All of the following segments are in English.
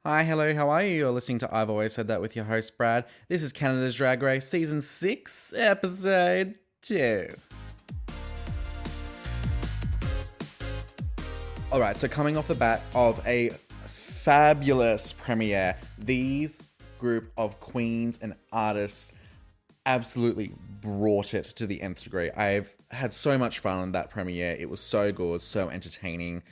Hi, hello, how are you? You're listening to I've Always Said That with your host, Brad. This is Canada's Drag Race Season 6, Episode 2. Alright, so coming off the bat of a fabulous premiere, these group of queens and artists absolutely brought it to the nth degree. I've had so much fun on that premiere. It was so good, so entertaining.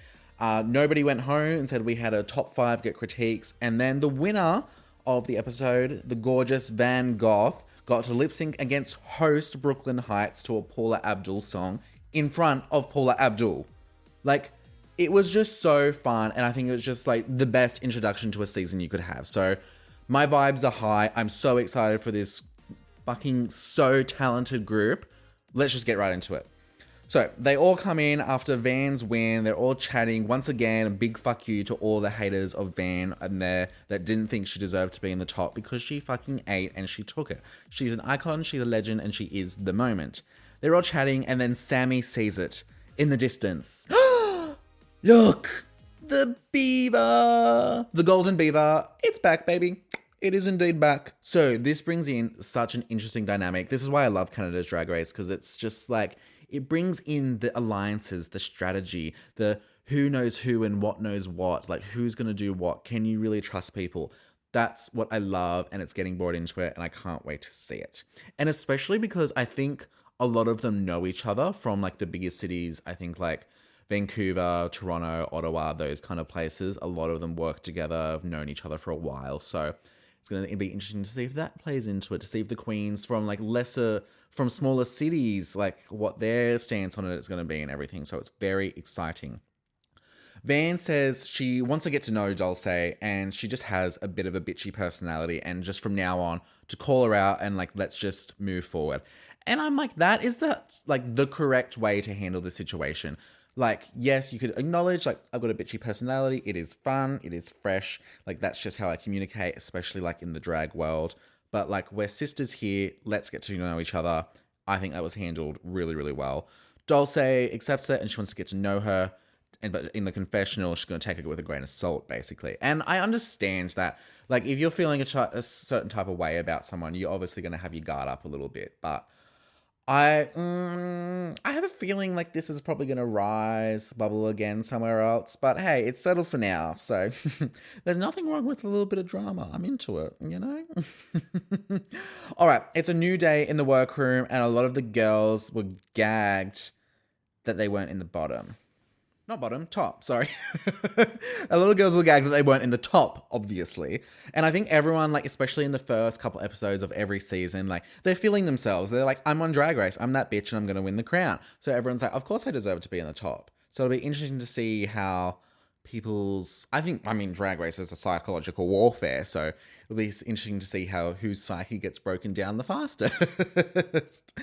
Nobody went home and said we had a top 5 get critiques. And then the winner of the episode, the gorgeous Van Gogh, got to lip sync against host Brooklyn Heights to a Paula Abdul song in front of Paula Abdul. Like, it was just so fun. And I think it was just like the best introduction to a season you could have. So my vibes are high. I'm so excited for this fucking so talented group. Let's just get right into it. So they all come in after Van's win. They're all chatting. Once again, a big fuck you to all the haters of Van and there that didn't think she deserved to be in the top because she fucking ate and she took it. She's an icon, she's a legend, and she is the moment. They're all chatting and then Sammy sees it in the distance. Look! The beaver! The golden beaver. It's back, baby. It is indeed back. So this brings in such an interesting dynamic. This is why I love Canada's Drag Race, because it's just like, it brings in the alliances, the strategy, the who knows who and what knows what, like who's going to do what. Can you really trust people? That's what I love, and it's getting brought into it, and I can't wait to see it. And especially because I think a lot of them know each other from like the biggest cities. I think like Vancouver, Toronto, Ottawa, those kind of places. A lot of them work together, have known each other for a while. So it's going to be interesting to see if that plays into it, to see if the queens from like from smaller cities, like what their stance on it is going to be and everything. So it's very exciting. Van says she wants to get to know Dulce and she just has a bit of a bitchy personality, and just from now on to call her out and like, let's just move forward. And I'm like, that is the correct way to handle the situation. Like, yes, you could acknowledge, like, I've got a bitchy personality. It is fun. It is fresh. Like, that's just how I communicate, especially, like, in the drag world. But, like, we're sisters here. Let's get to know each other. I think that was handled really, really well. Dulce accepts it and she wants to get to know her. But in the confessional, she's going to take it with a grain of salt, basically. And I understand that, like, if you're feeling a certain type of way about someone, you're obviously going to have your guard up a little bit. But I have a feeling like this is probably going to rise, bubble again somewhere else. But hey, it's settled for now. So there's nothing wrong with a little bit of drama. I'm into it, you know? All right. It's a new day in the workroom, and a lot of the girls were gagged that they weren't in the bottom. Not bottom, top, sorry. A lot of girls were gagged that they weren't in the top, obviously. And I think everyone, like, especially in the first couple episodes of every season, like, they're feeling themselves. They're like, I'm on Drag Race. I'm that bitch and I'm going to win the crown. So everyone's like, of course I deserve to be in the top. So it'll be interesting to see how Drag Race is a psychological warfare. So it'll be interesting to see whose psyche gets broken down the fastest.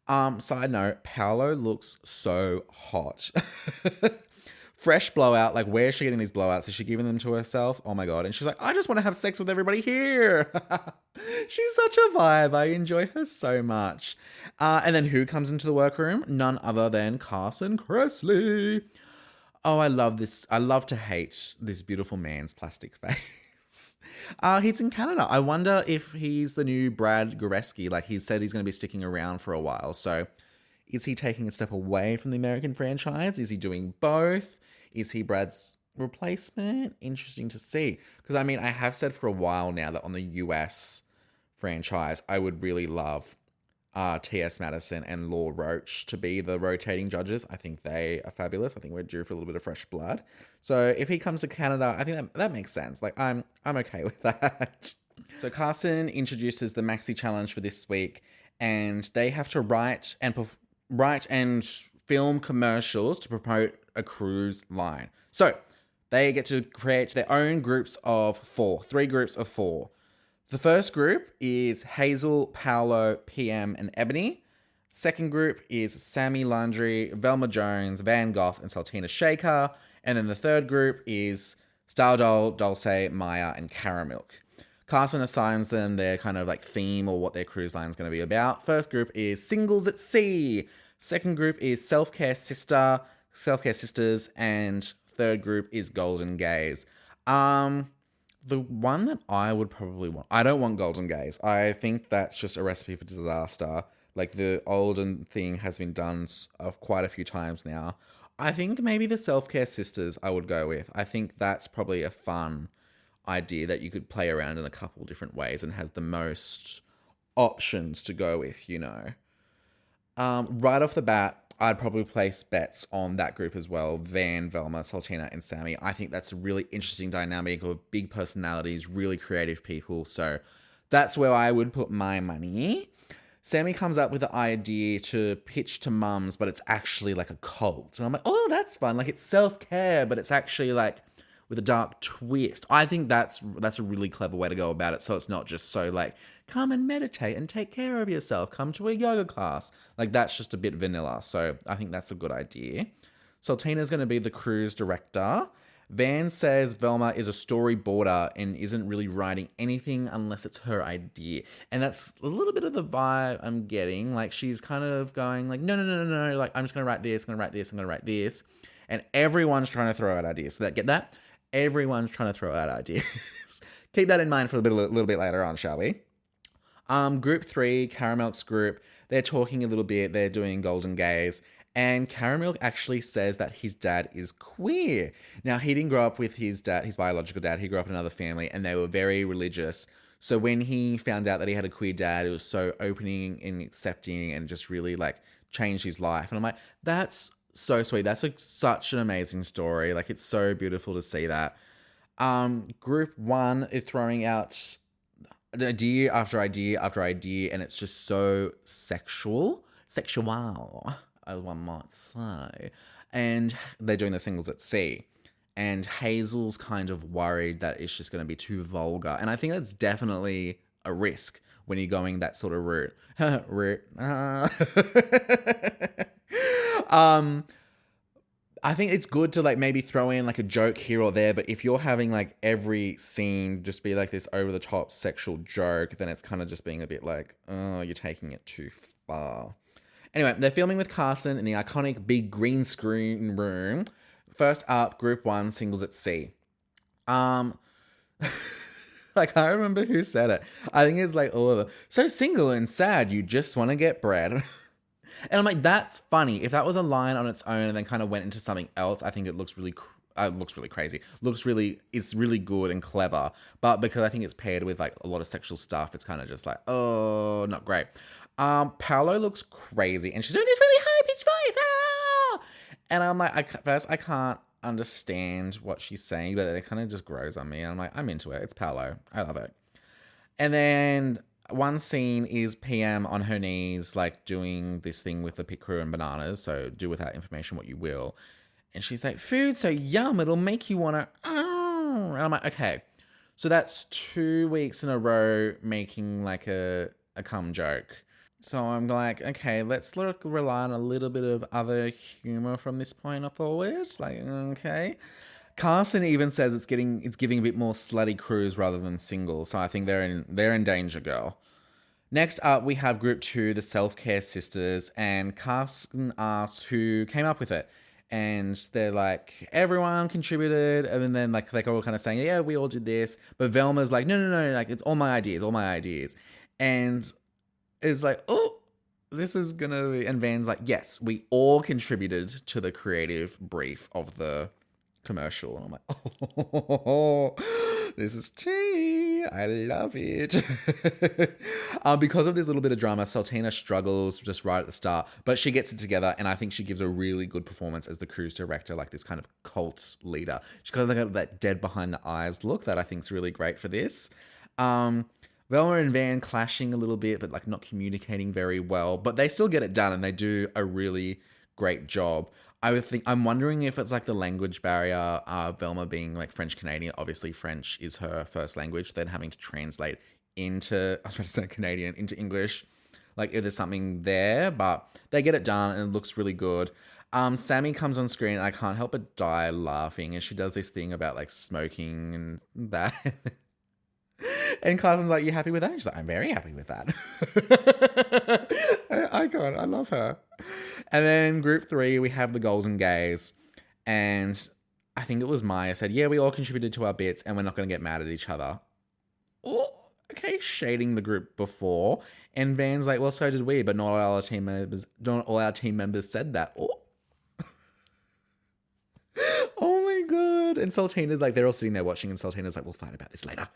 Side note, Paolo looks so hot. Fresh blowout. Like, where is she getting these blowouts? Is she giving them to herself? Oh my God. And she's like, I just want to have sex with everybody here. She's such a vibe. I enjoy her so much. And then who comes into the workroom? None other than Carson Kressley. Oh, I love this. I love to hate this beautiful man's plastic face. He's in Canada. I wonder if he's the new Brad Goreski. Like, he said he's going to be sticking around for a while. So is he taking a step away from the American franchise? Is he doing both? Is he Brad's replacement? Interesting to see. Because, I mean, I have said for a while now that on the US franchise, I would really love T.S. Madison and Law Roach to be the rotating judges. I think they are fabulous. I think we're due for a little bit of fresh blood. So if he comes to Canada, I think that makes sense. Like, I'm okay with that. So Carson introduces the Maxi Challenge for this week, and they have to write and film commercials to promote a cruise line. So they get to create their own groups of 3 groups of 4. The first group is Hazel, Paolo, PM, and Ebony. Second group is Sammy Landry, Velma Jones, Van Gogh, and Saltina Shaker. And then the third group is Style Doll, Dulce, Maya, and Caramilk. Carson assigns them their kind of like theme or what their cruise line is going to be about. First group is Singles at Sea. Second group is Self-Care Sisters. And third group is Golden Gaze. The one that I would probably want, I don't want Golden Gaze. I think that's just a recipe for disaster. Like the olden thing has been done quite a few times now. I think maybe the Self Care Sisters I would go with. I think that's probably a fun idea that you could play around in a couple different ways and has the most options to go with, you know. Right off the bat, I'd probably place bets on that group as well. Van, Velma, Sultina, and Sammy. I think that's a really interesting dynamic of big personalities, really creative people. So that's where I would put my money. Sammy comes up with the idea to pitch to mums, but it's actually like a cult. And I'm like, oh, that's fun. Like it's self-care, but it's actually like with a dark twist. I think that's a really clever way to go about it. So it's not just so like, come and meditate and take care of yourself. Come to a yoga class. Like that's just a bit vanilla. So I think that's a good idea. Sultana's going to be the cruise director. Van says Velma is a storyboarder and isn't really writing anything unless it's her idea. And that's a little bit of the vibe I'm getting. Like she's kind of going like, no. Like I'm just going to write this, I'm going to write this. And everyone's trying to throw out ideas. So get that? Everyone's trying to throw out ideas. Keep that in mind for a little bit later on, shall we? Group 3, Caramel's group, they're talking a little bit. They're doing Golden Gaze. And Caramel actually says that his dad is queer. Now, he didn't grow up with his dad, his biological dad. He grew up in another family, and they were very religious. So when he found out that he had a queer dad, it was so opening and accepting and just really, like, changed his life. And I'm like, that's so sweet. That's like such an amazing story. Like it's so beautiful to see that. Group 1 is throwing out idea after idea after idea, and it's just so sexual, as one might say. And they're doing the singles at sea. And Hazel's kind of worried that it's just going to be too vulgar. And I think that's definitely a risk when you're going that sort of route. I think it's good to like maybe throw in like a joke here or there, but if you're having like every scene just be like this over the top sexual joke, then it's kind of just being a bit like, oh, you're taking it too far. Anyway, they're filming with Carson in the iconic big green screen room. First up, Group 1, Singles at Sea. Like I can't remember who said it. I think it's like all of them. So single and sad, you just want to get bread. And I'm like, that's funny. If that was a line on its own and then kind of went into something else, I think it looks really crazy. It's really good and clever. But because I think it's paired with like a lot of sexual stuff, it's kind of just like, oh, not great. Paolo looks crazy and she's doing this really high pitched voice. Ah! And I'm like, I can't understand what she's saying, but it kind of just grows on me. And I'm like, I'm into it. It's Paolo. I love it. And then one scene is PM on her knees, like doing this thing with the pit crew and bananas. So do with that information what you will. And she's like, food so yum, it'll make you want to. Oh. And I'm like, okay. So that's 2 weeks in a row making like a cum joke. So I'm like, okay, let's rely on a little bit of other humor from this point forward. Like, okay. Carson even says it's giving a bit more slutty cruise rather than single. So I think they're in danger, girl. Next up, we have Group 2, the Self-Care Sisters, and Carson asks who came up with it. And they're like, everyone contributed, and then like they're all kind of saying, yeah, we all did this. But Velma's like, no, like it's all my ideas. And it's like, oh, this is gonna be, and Van's like, yes, we all contributed to the creative brief of the commercial. And I'm like, oh, this is tea. I love it. Because of this little bit of drama, Sultina struggles just right at the start, but she gets it together, and I think she gives a really good performance as the cruise director, like this kind of cult leader. She's kind of got that dead behind the eyes look that I think is really great for this. Velma and Van clashing a little bit, but like not communicating very well, but they still get it done, and they do a really great job. I'm wondering if it's like the language barrier, Velma being like French Canadian. Obviously French is her first language, then having to translate into, I was about to say Canadian, into English. Like if there's something there, but they get it done and it looks really good. Sammy comes on screen and I can't help but die laughing, and she does this thing about like smoking and that. And Carson's like, you happy with that? She's like, I'm very happy with that. Icon, I love her. And then Group 3, we have the Golden Gaze. And I think it was Maya said, yeah, we all contributed to our bits and we're not going to get mad at each other. Oh, okay, shading the group before. And Van's like, well, so did we, but not all our team members said that. Oh, oh my God. And Sultana's like, they're all sitting there watching, and Sultana's like, we'll fight about this later.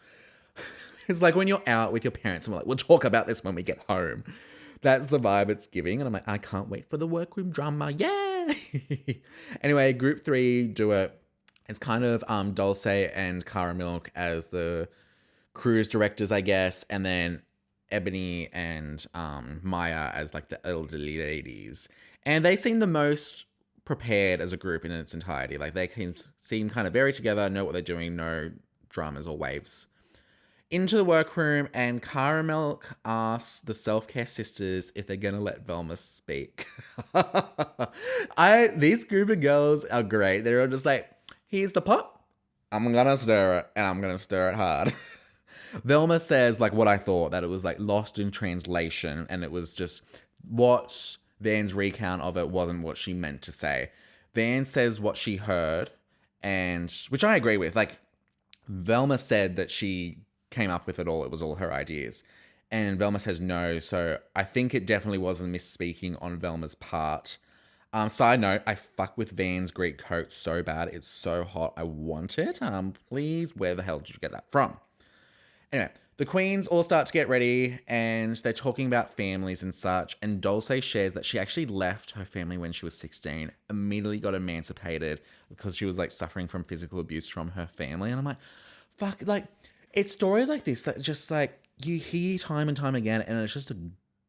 It's like when you're out with your parents and we're like, we'll talk about this when we get home. That's the vibe it's giving. And I'm like, I can't wait for the workroom drama. Yeah. Anyway, group 3 do it. It's kind of Dulce and Cara Milk as the cruise directors, I guess. And then Ebony and Maya as like the elderly ladies. And they seem the most prepared as a group in its entirety. Like they seem kind of very together, know what they're doing, no dramas or waves. Into the workroom, and Cara Milk asks the Self-Care Sisters if they're going to let Velma speak. These group of girls are great. They're all just like, here's the pot. I'm going to stir it, and I'm going to stir it hard. Velma says, like, what I thought, that it was, like, lost in translation, and it was just what Van's recount of it wasn't what she meant to say. Van says what she heard, and which I agree with. Like, Velma said that she came up with it all. It was all her ideas. And Velma says no. So I think it definitely was a misspeaking on Velma's part. Side note, I fuck with Van's Greek coat so bad. It's so hot. I want it. Please, where the hell did you get that from? Anyway, the queens all start to get ready and they're talking about families and such. And Dulce shares that she actually left her family when she was 16, immediately got emancipated because she was like suffering from physical abuse from her family. And I'm like, fuck, like, it's stories like this that just like you hear time and time again, and it's just a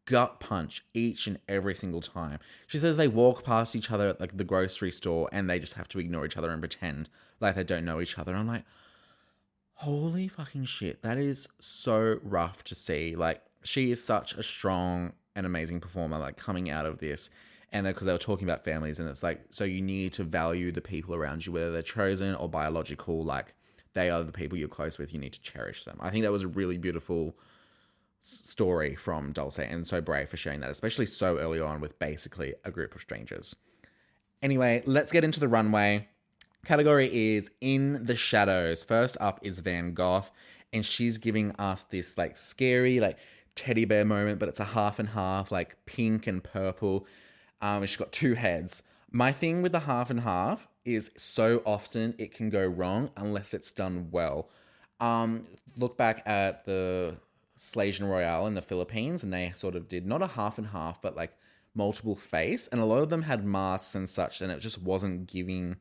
gut punch each and every single time. She says they walk past each other at like the grocery store and they just have to ignore each other and pretend like they don't know each other. I'm like, holy fucking shit. That is so rough to see. Like, she is such a strong and amazing performer, like coming out of this. And because they were talking about families, and it's like, so you need to value the people around you, whether they're chosen or biological, like, they are the people you're close with. You need to cherish them. I think that was a really beautiful story from Dulce, and so brave for sharing that, especially so early on with basically a group of strangers. Anyway, let's get into the runway. Category is In the Shadows. First up is Van Gogh, and she's giving us this like scary like teddy bear moment, but it's a half and half, like pink and purple. She's got 2 heads. My thing with the half and half is so often it can go wrong unless it's done well. Look back at the Slasian Royale in the Philippines, and they sort of did not a half and half, but like multiple face, and a lot of them had masks and such, and it just wasn't giving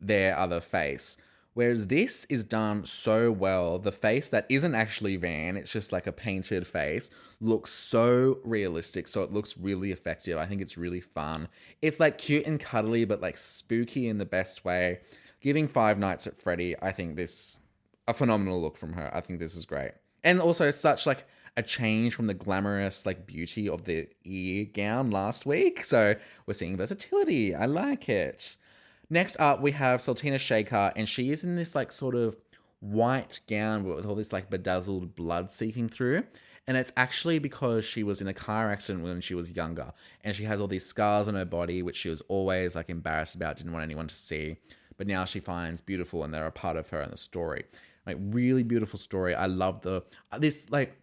their other face. Whereas this is done so well. The face that isn't actually Van, it's just like a painted face, looks so realistic. So it looks really effective. I think it's really fun. It's like cute and cuddly, but like spooky in the best way. Giving 5 Nights at Freddy, I think this, a phenomenal look from her. I think this is great. And also such like a change from the glamorous like beauty of the ear gown last week. So we're seeing versatility. I like it. Next up, we have Sultana Shaker, and she is in this like sort of white gown with all this like bedazzled blood seeping through. And it's actually because she was in a car accident when she was younger, and she has all these scars on her body, which she was always like embarrassed about, didn't want anyone to see. But now she finds beautiful, and they're a part of her in the story. Like, really beautiful story. I love this like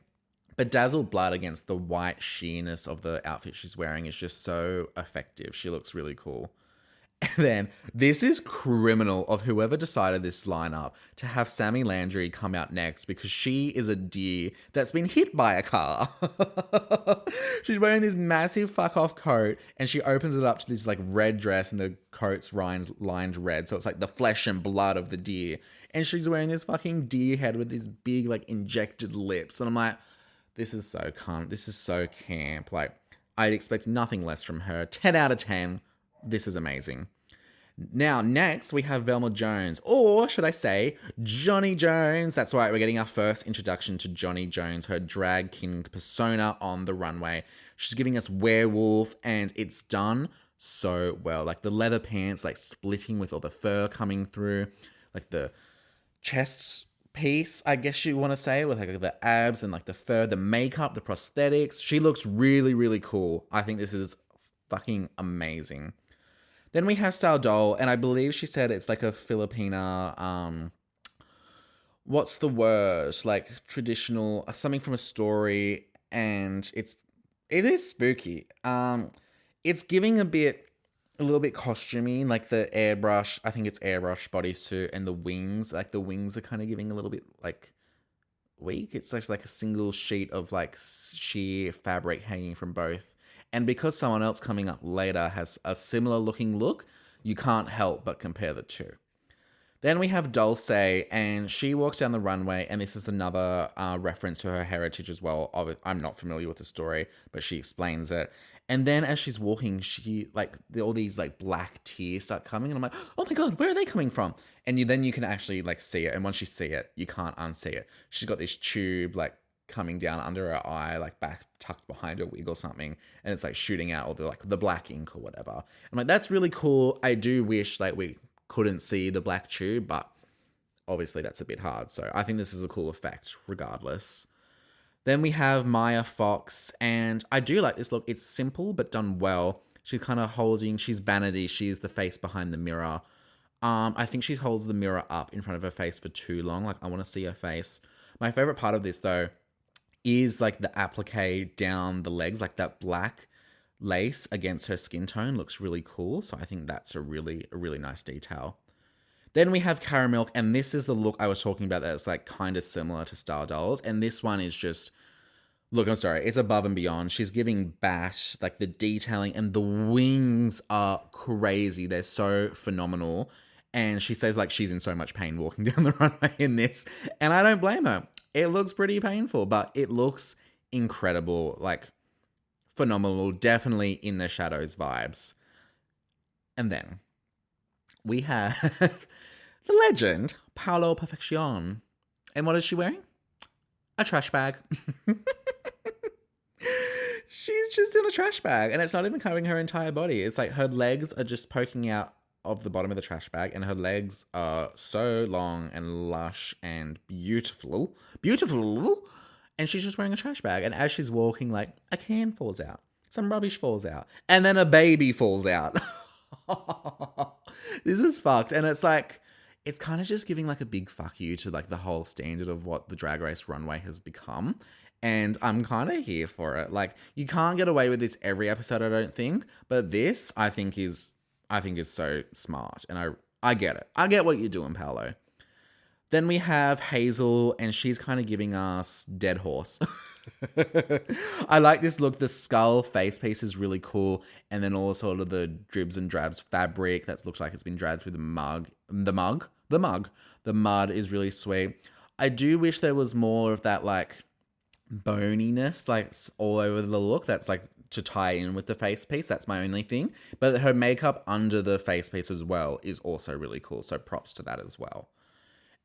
bedazzled blood against the white sheerness of the outfit she's wearing is just so effective. She looks really cool. And then, this is criminal of whoever decided this lineup to have Sammy Landry come out next, because she is a deer that's been hit by a car. She's wearing this massive fuck off coat, and she opens it up to this like red dress, and the coat's lined red. So it's like the flesh and blood of the deer. And she's wearing this fucking deer head with these big like injected lips. And I'm like, this is so cunt. This is so camp. Like, I'd expect nothing less from her. 10 out of 10. This is amazing. Now, next, we have Velma Jones, or should I say, Johnny Jones. That's right, we're getting our first introduction to Johnny Jones, her drag king persona on the runway. She's giving us werewolf, and it's done so well. Like, the leather pants, like, splitting with all the fur coming through. Like, the chest piece, I guess you want to say, with, like, the abs and, like, the fur, the makeup, the prosthetics. She looks really, really cool. I think this is fucking amazing. Then we have Star Doll, and I believe she said it's like a Filipina, what's the word? Like traditional, something from a story, and it is spooky. It's giving a little bit costumey, like the airbrush. I think it's airbrush bodysuit and the wings. Like the wings are kind of giving a little bit like weak. It's just like a single sheet of like sheer fabric hanging from both. And because someone else coming up later has a similar looking look, you can't help but compare the two. Then we have Dulce, and she walks down the runway, and this is another reference to her heritage as well. I'm not familiar with the story, but she explains it. And then as she's walking, she like all these like black tears start coming, and I'm like, oh my god, where are they coming from? And then you can actually like see it, and once you see it, you can't unsee it. She's got this tube like coming down under her eye, like back tucked behind her wig or something, and it's like shooting out all the black ink or whatever. I'm like, that's really cool. I do wish like we couldn't see the black tube, but obviously that's a bit hard. So I think this is a cool effect regardless. Then we have Maya Fox, and I do like this look. It's simple but done well. She's kind of she's Vanity. She's the face behind the mirror. I think she holds the mirror up in front of her face for too long. Like I want to see her face. My favorite part of this though is like the applique down the legs, like that black lace against her skin tone looks really cool. So I think that's a really nice detail. Then we have Caramilk, and this is the look I was talking about that's like kind of similar to Star Dolls. And this one is just, look, I'm sorry, it's above and beyond. She's giving Bash, like the detailing, and the wings are crazy. They're so phenomenal. And she says like she's in so much pain walking down the runway in this. And I don't blame her. It looks pretty painful, but it looks incredible. Like phenomenal. Definitely in the shadows vibes. And then we have the legend, Paolo Perfection. And what is she wearing? A trash bag. She's just in a trash bag, and it's not even covering her entire body. It's like her legs are just poking out of the bottom of the trash bag, and her legs are so long and lush and beautiful. Beautiful. And she's just wearing a trash bag. And as she's walking, like, a can falls out. Some rubbish falls out. And then a baby falls out. This is fucked. And it's like, it's kind of just giving like a big fuck you to like the whole standard of what the Drag Race runway has become. And I'm kind of here for it. Like, you can't get away with this every episode, I don't think. But this, I think is so smart. And I get it. I get what you're doing, Paolo. Then we have Hazel, and she's kind of giving us Dead Horse. I like this look. The skull face piece is really cool. And then all sort of the dribs and drabs fabric that looks like it's been dragged through the mud. The mud is really sweet. I do wish there was more of that like boniness, like all over the look. That's like to tie in with the face piece. That's my only thing. But her makeup under the face piece as well is also really cool. So props to that as well.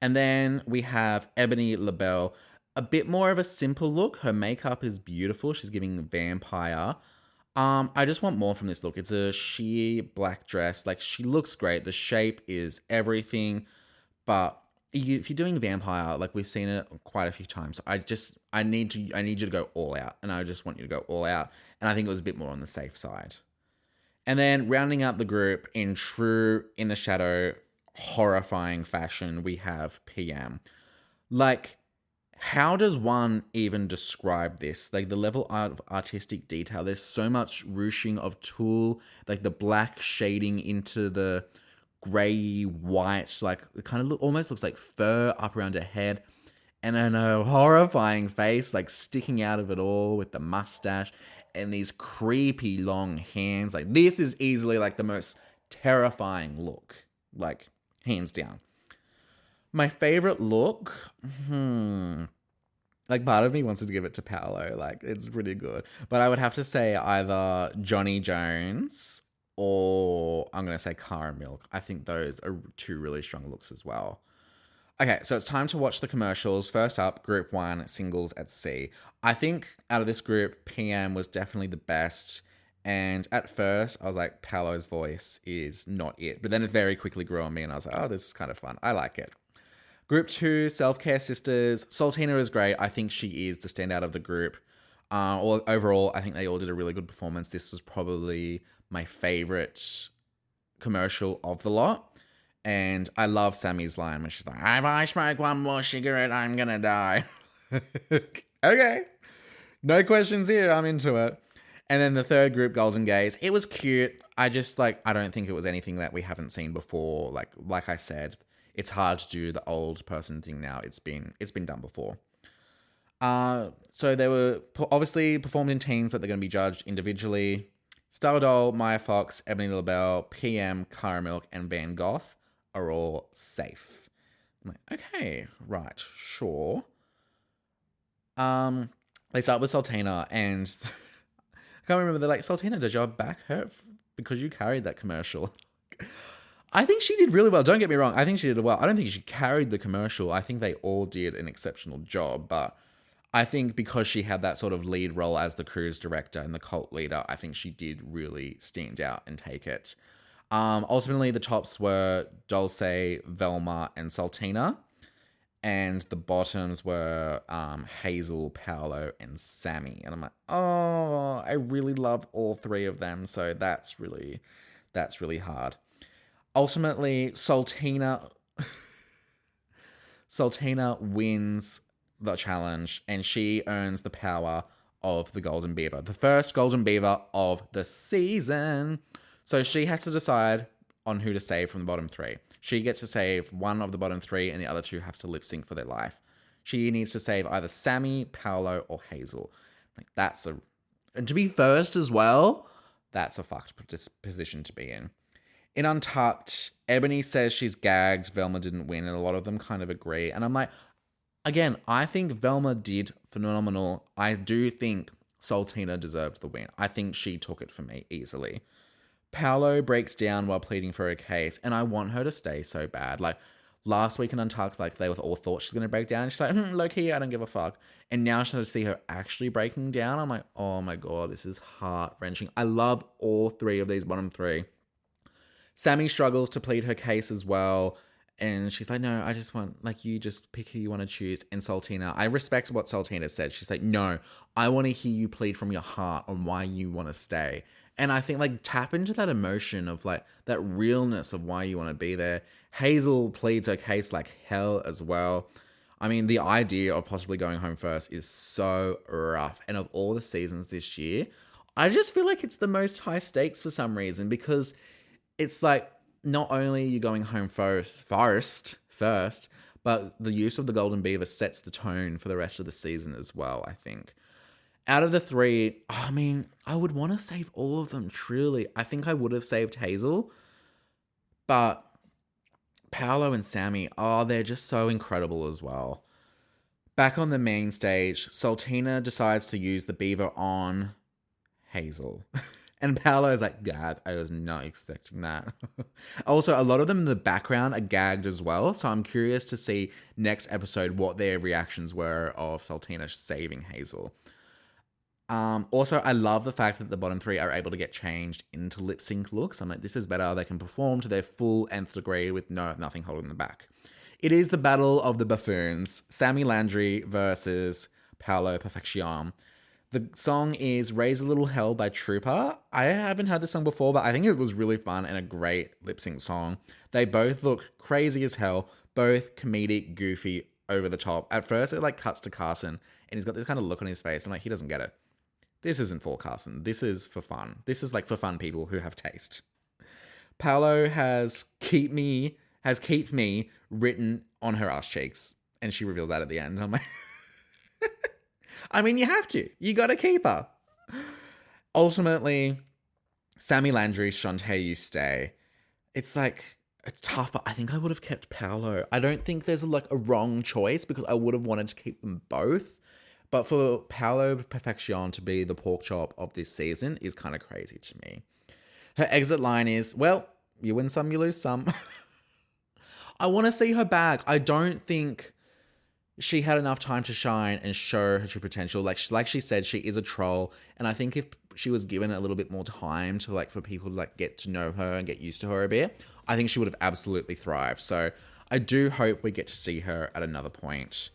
And then we have Ebony LaBelle. A bit more of a simple look. Her makeup is beautiful. She's giving vampire. I just want more from this look. It's a sheer black dress. Like, she looks great. The shape is everything. But if you're doing vampire, like we've seen it quite a few times, I need you to go all out. And I just want you to go all out. And I think it was a bit more on the safe side. And then rounding out the group in true In the Shadow horrifying fashion, we have PM. Like, how does one even describe this? Like, the level of artistic detail, there's so much ruching of tulle, like the black shading into the grey white, like it kind of almost looks like fur up around her head, and then a horrifying face like sticking out of it all with the mustache and these creepy long hands. Like, this is easily like the most terrifying look, like hands down. My favorite look, like part of me wants to give it to Paolo. Like, it's pretty good. But I would have to say either Johnny Jones or I'm going to say Caramilk. I think those are two really strong looks as well. Okay, so it's time to watch the commercials. First up, Group 1, Singles at Sea. I think out of this group, PM was definitely the best. And at first, I was like, Paolo's voice is not it. But then it very quickly grew on me, and I was like, oh, this is kind of fun. I like it. Group 2, Self-Care Sisters. Sultina is great. I think she is the standout of the group. Overall, I think they all did a really good performance. This was probably my favorite commercial of the lot. And I love Sammy's line where she's like, if I smoke one more cigarette, I'm gonna die. Okay. No questions here. I'm into it. And then the third group, Golden Gaze, it was cute. I don't think it was anything that we haven't seen before. Like I said, it's hard to do the old person thing now. It's been done before. So they were obviously performed in teams, but they're going to be judged individually. Stardoll, Maya Fox, Ebony Little Bell, PM, Cara Milk, and Van Gogh are all safe. I'm like, okay, right, sure. They start with Sultana, and I can't remember. They're like, Sultana, did your back hurt because you carried that commercial? I think she did really well. Don't get me wrong. I think she did well. I don't think she carried the commercial. I think they all did an exceptional job, but I think because she had that sort of lead role as the cruise director and the cult leader, I think she did really stand out and take it. Ultimately, the tops were Dulce, Velma, and Sultana. And the bottoms were Hazel, Paolo, and Sammy. And I'm like, oh, I really love all three of them. So that's really hard. Ultimately, Sultana wins the challenge, and she earns the power of the Golden Beaver. The first Golden Beaver of the season. So she has to decide on who to save from the bottom three. She gets to save one of the bottom three, and the other two have to lip sync for their life. She needs to save either Sammy, Paolo, or Hazel. And to be first as well, that's a fucked position to be in. In Untucked, Ebony says she's gagged, Velma didn't win, and a lot of them kind of agree. And I'm like, again, I think Velma did phenomenal. I do think Sultana deserved the win. I think she took it for me easily. Paolo breaks down while pleading for her case, and I want her to stay so bad. Like, last week in Untucked, they all thought she's going to break down. She's like, low-key, I don't give a fuck. And now to see her actually breaking down, I'm like, oh my god, this is heart-wrenching. I love all three of these bottom three. Sammy struggles to plead her case as well, and she's like, no, I just want, you just pick who you want to choose. And Sultana, I respect what Sultana said. She's like, no, I want to hear you plead from your heart on why you want to stay. And I think, tap into that emotion of, that realness of why you want to be there. Hazel pleads her case like hell as well. I mean, the idea of possibly going home first is so rough. And of all the seasons this year, I just feel like it's the most high stakes for some reason, because it's not only are you going home first, but the use of the Golden Beaver sets the tone for the rest of the season as well, I think. Out of the three, I mean, I would want to save all of them, truly. I think I would have saved Hazel, but Paolo and Sammy, they're just so incredible as well. Back on the main stage, Sultana decides to use the beaver on Hazel. And Paolo's like, God, I was not expecting that. Also, a lot of them in the background are gagged as well, so I'm curious to see next episode what their reactions were of Sultana saving Hazel. Also, I love the fact that the bottom three are able to get changed into lip sync looks. I'm like, this is better. They can perform to their full nth degree with nothing holding them back. It is the battle of the buffoons. Sammy Landry versus Paolo Perfection. The song is Raise a Little Hell by Trooper. I haven't heard this song before, but I think it was really fun and a great lip sync song. They both look crazy as hell, both comedic, goofy, over the top. At first, it cuts to Carson, and he's got this kind of look on his face. I'm like, he doesn't get it. This isn't for Carson. This is for fun. This is for fun people who have taste. Paolo has keep me written on her ass cheeks, and she reveals that at the end. I'm like, I mean, you have to. You got to keep her. Ultimately, Sammy Landry, Shantae, you stay. It's tough, but I think I would have kept Paolo. I don't think there's a wrong choice, because I would have wanted to keep them both. But for Paolo Perfection to be the pork chop of this season is kind of crazy to me. Her exit line is, well, you win some, you lose some. I want to see her back. I don't think she had enough time to shine and show her true potential. Like she said, she is a troll. And I think if she was given a little bit more time to for people to get to know her and get used to her a bit, I think she would have absolutely thrived. So I do hope we get to see her at another point.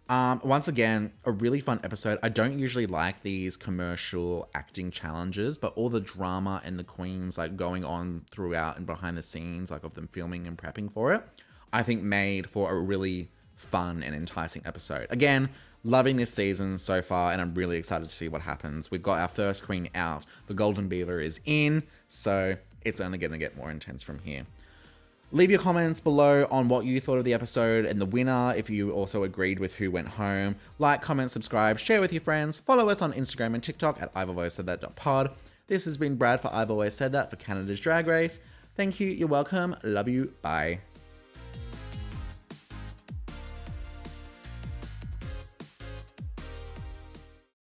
Once again, a really fun episode. I don't usually like these commercial acting challenges, but all the drama and the queens like going on throughout and behind the scenes, like of them filming and prepping for it, I think made for a really fun and enticing episode. Again, loving this season so far, and I'm really excited to see what happens. We've got our first queen out. The Golden Beaver is in, so it's only going to get more intense from here. Leave your comments below on what you thought of the episode and the winner, if you also agreed with who went home. Like, comment, subscribe, share with your friends. Follow us on Instagram and TikTok at I'veAlwaysSaidThat.pod. This has been Brad for I've Always Said That for Canada's Drag Race. Thank you, you're welcome, love you, bye.